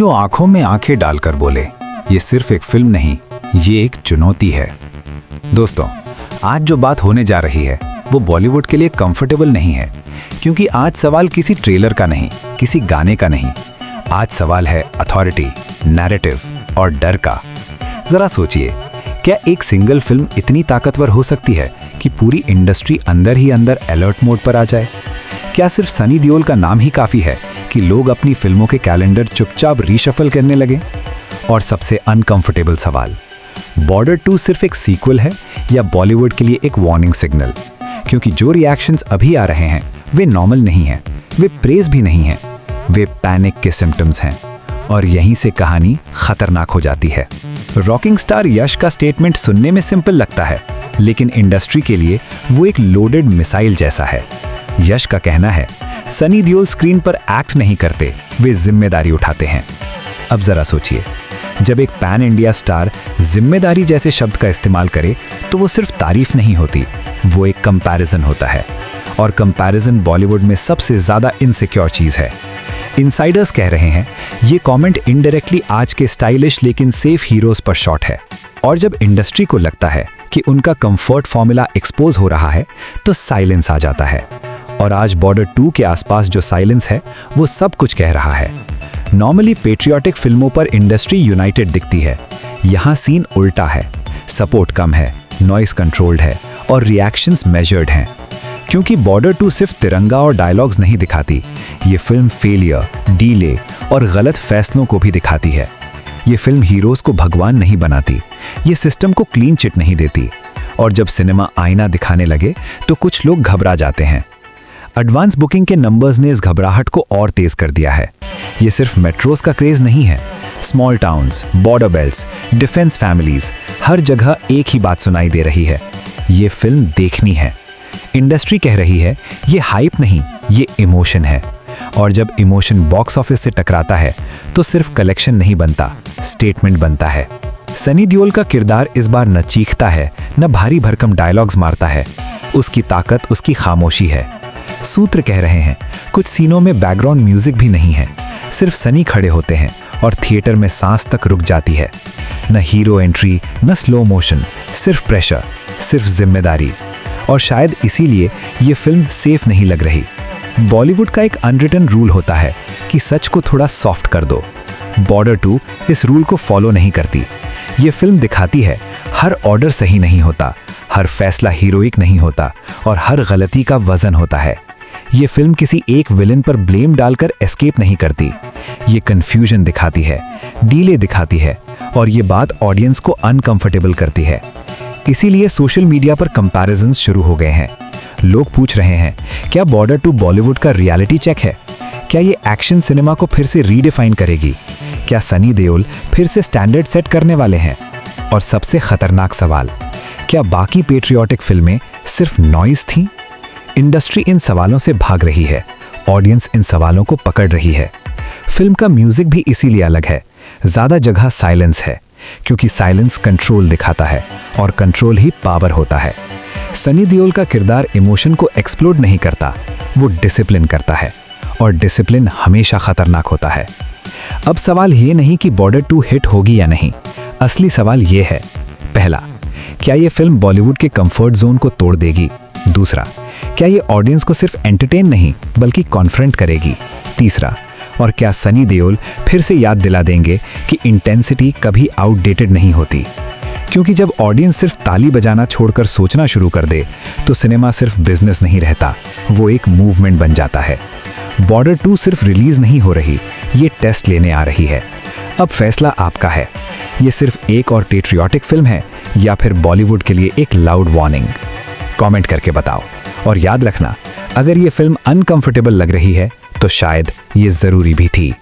जो आंखों में आंखें डालकर बोले, ये सिर्फ एक फिल्म नहीं, ये एक चुनौती है। दोस्तों, आज जो बात होने जा रही है वो बॉलीवुड के लिए कंफर्टेबल नहीं है, क्योंकि आज सवाल किसी ट्रेलर का नहीं, किसी गाने का नहीं। आज सवाल है अथॉरिटी, नैरेटिव और डर का। जरा सोचिए, क्या एक सिंगल फिल्म इतनी ताकतवर हो सकती है कि पूरी इंडस्ट्री अंदर ही अंदर अलर्ट मोड पर आ जाए? क्या सिर्फ सनी देओल का नाम ही काफी है कि लोग अपनी फिल्मों के कैलेंडर चुपचाप रीशफल करने लगे? और सबसे अनकंफर्टेबल सवाल, बॉर्डर 2 सिर्फ एक सीक्वल है या बॉलीवुड के लिए एक वार्निंग सिग्नल? क्योंकि जो रिएक्शंस अभी आ रहे हैं वे नॉर्मल नहीं हैं, वे प्रेज भी नहीं हैं, वे पैनिक के सिम्टम्स हैं। और यहीं से कहानी खतरनाक हो जाती है। रॉकिंग स्टार यश का स्टेटमेंट सुनने में सिंपल लगता है, लेकिन इंडस्ट्री के लिए वो एक लोडेड मिसाइल जैसा है। यश का कहना है, सनी देओल स्क्रीन पर एक्ट नहीं करते, वे जिम्मेदारी उठाते हैं। अब जरा सोचिए, जब एक पैन इंडिया स्टार जिम्मेदारी जैसे शब्द का इस्तेमाल करे तो वो सिर्फ तारीफ नहीं होती, वो एक कंपैरिजन होता है। और कंपैरिजन बॉलीवुड में सबसे ज्यादा इनसिक्योर चीज है। इनसाइडर्स कह रहे हैं ये कमेंट इनडायरेक्टली आज के स्टाइलिश लेकिन सेफ हीरोज पर शॉट है। और जब इंडस्ट्री को लगता है कि उनका कंफर्ट फॉर्मूला एक्सपोज हो रहा है तो साइलेंस आ जाता है। और आज बॉर्डर 2 के आसपास जो साइलेंस है वो सब कुछ कह रहा है। नॉर्मली पेट्रियाटिक फिल्मों पर इंडस्ट्री यूनाइटेड दिखती है, यहाँ सीन उल्टा है। सपोर्ट कम है, नॉइस कंट्रोल्ड है और रिएक्शंस मेजर्ड हैं। क्योंकि बॉर्डर 2 सिर्फ तिरंगा और डायलॉग्स नहीं दिखाती, ये फिल्म फेलियर, डीले और गलत फैसलों को भी दिखाती है। ये फिल्म हीरोज को भगवान नहीं बनाती, ये सिस्टम को क्लीन चिट नहीं देती। और जब सिनेमा आईना दिखाने लगे तो कुछ लोग घबरा जाते हैं। एडवांस बुकिंग के नंबर्स ने इस घबराहट को और तेज कर दिया है। ये सिर्फ मेट्रोस का क्रेज नहीं है, small towns, border belts, defence families, हर जगह एक ही बात सुनाई दे रही है, ये फिल्म देखनी है। इंडस्ट्री कह रही है ये हाइप नहीं, ये इमोशन है। और जब इमोशन बॉक्स ऑफिस से टकराता है तो सिर्फ कलेक्शन नहीं बनता, स्टेटमेंट बनता है। सनी देओल का किरदार इस बार न चीखता है, न भारी भरकम डायलॉग्स मारता है। उसकी ताकत उसकी खामोशी है। सूत्र कह रहे हैं कुछ सीनों में बैकग्राउंड म्यूजिक भी नहीं है, सिर्फ सनी खड़े होते हैं और थिएटर में सांस तक रुक जाती है। न हीरो एंट्री, न स्लो मोशन, सिर्फ प्रेशर, सिर्फ जिम्मेदारी। और शायद इसीलिए ये फिल्म सेफ नहीं लग रही। बॉलीवुड का एक अनरिटन रूल होता है कि सच को थोड़ा सॉफ्ट कर दो। बॉर्डर 2 इस रूल को फॉलो नहीं करती। ये फिल्म दिखाती है हर ऑर्डर सही नहीं होता, हर फैसला हीरोइक नहीं होता और हर गलती का वजन होता है। ये फिल्म किसी एक विलेन पर ब्लेम डालकर एस्केप नहीं करती। ये कंफ्यूजन दिखाती है, डीले दिखाती है और ये बात ऑडियंस को अनकंफर्टेबल करती है। इसीलिए सोशल मीडिया पर कंपैरिजंस शुरू हो गए हैं। लोग पूछ रहे हैं, क्या बॉर्डर 2 बॉलीवुड का रियलिटी चेक है? क्या ये एक्शन सिनेमा को फिर से रीडिफाइन करेगी? क्या सनी देओल फिर से स्टैंडर्ड सेट करने वाले हैं? और सबसे खतरनाक सवाल, क्या बाकी पेट्रियाटिक फिल्में सिर्फ नॉइज थीं? इंडस्ट्री इन सवालों से भाग रही है, ऑडियंस इन सवालों को पकड़ रही है। फिल्म का म्यूजिक भी इसीलिए अलग है। ज्यादा जगह साइलेंस है, क्योंकि साइलेंस कंट्रोल दिखाता है और कंट्रोल ही पावर होता है। सनी देओल का किरदार इमोशन को एक्सप्लोड नहीं करता, वो डिसिप्लिन करता है और डिसिप्लिन हमेशा खतरनाक होता है। अब सवाल ये नहीं कि बॉर्डर 2 हिट होगी या नहीं, असली सवाल ये है, पहला, क्या ये फिल्म बॉलीवुड के कंफर्ट जोन को तोड़ देगी? दूसरा, क्या ये ऑडियंस को सिर्फ एंटरटेन नहीं बल्कि कॉन्फ्रंट करेगी? तीसरा, और क्या सनी देओल फिर से याद दिला देंगे कि इंटेंसिटी कभी आउटडेटेड नहीं होती? क्योंकि जब ऑडियंस सिर्फ ताली बजाना छोड़कर सोचना शुरू कर दे तो सिनेमा सिर्फ बिजनेस नहीं रहता, वो एक मूवमेंट बन जाता है। बॉर्डर 2 सिर्फ रिलीज नहीं हो रही, ये टेस्ट लेने आ रही है। अब फैसला आपका है, ये सिर्फ एक और पेट्रियाटिक फिल्म है या फिर बॉलीवुड के लिए एक लाउड वार्निंग? कमेंट करके बताओ। और याद रखना, अगर ये फिल्म अनकंफर्टेबल लग रही है तो शायद ये जरूरी भी थी।